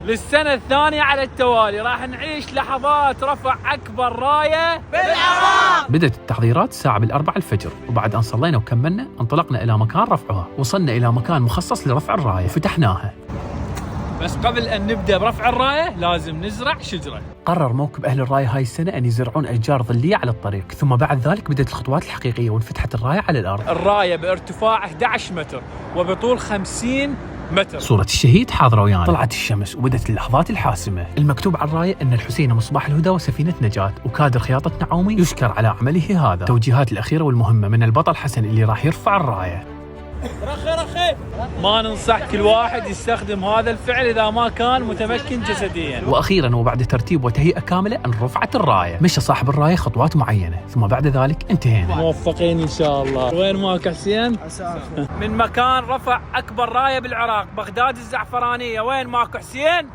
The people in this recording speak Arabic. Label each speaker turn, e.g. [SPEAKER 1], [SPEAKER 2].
[SPEAKER 1] للسنة الثانية على التوالي راح نعيش لحظات رفع أكبر راية بالعراق.
[SPEAKER 2] بدأت التحضيرات الساعة 4 الفجر، وبعد أن صلينا وكملنا انطلقنا إلى مكان رفعها. وصلنا إلى مكان مخصص لرفع الراية وفتحناها.
[SPEAKER 1] بس قبل أن نبدأ برفع الراية لازم نزرع شجرة.
[SPEAKER 2] قرر موكب أهل الراية هاي السنة أن يزرعون أشجار ظلية على الطريق، ثم بعد ذلك بدأت الخطوات الحقيقية وانفتحت الراية على الأرض.
[SPEAKER 1] الراية بارتفاع 11 متر وبطول 50 متر.
[SPEAKER 2] صورة الشهيد حاضرة ويانا. طلعت الشمس وبدت اللحظات الحاسمة. المكتوب على الراية أن الحسين مصباح الهدى وسفينة نجاة، وكادر خياطة نعومي يشكر على عمله هذا. توجيهات الأخيرة والمهمة من البطل حسن اللي راح يرفع الراية.
[SPEAKER 1] رخي ما ننصح كل واحد يستخدم هذا الفعل إذا ما كان متمكن جسديا.
[SPEAKER 2] وأخيرا وبعد ترتيب وتهيئة كاملة أن رفعت الراية. مشى صاحب الراية خطوات معينة، ثم بعد ذلك انتهينا.
[SPEAKER 1] موفقين إن شاء الله. وين ماك حسين؟ من مكان رفع أكبر راية بالعراق، بغداد الزعفرانية. وين ماك حسين؟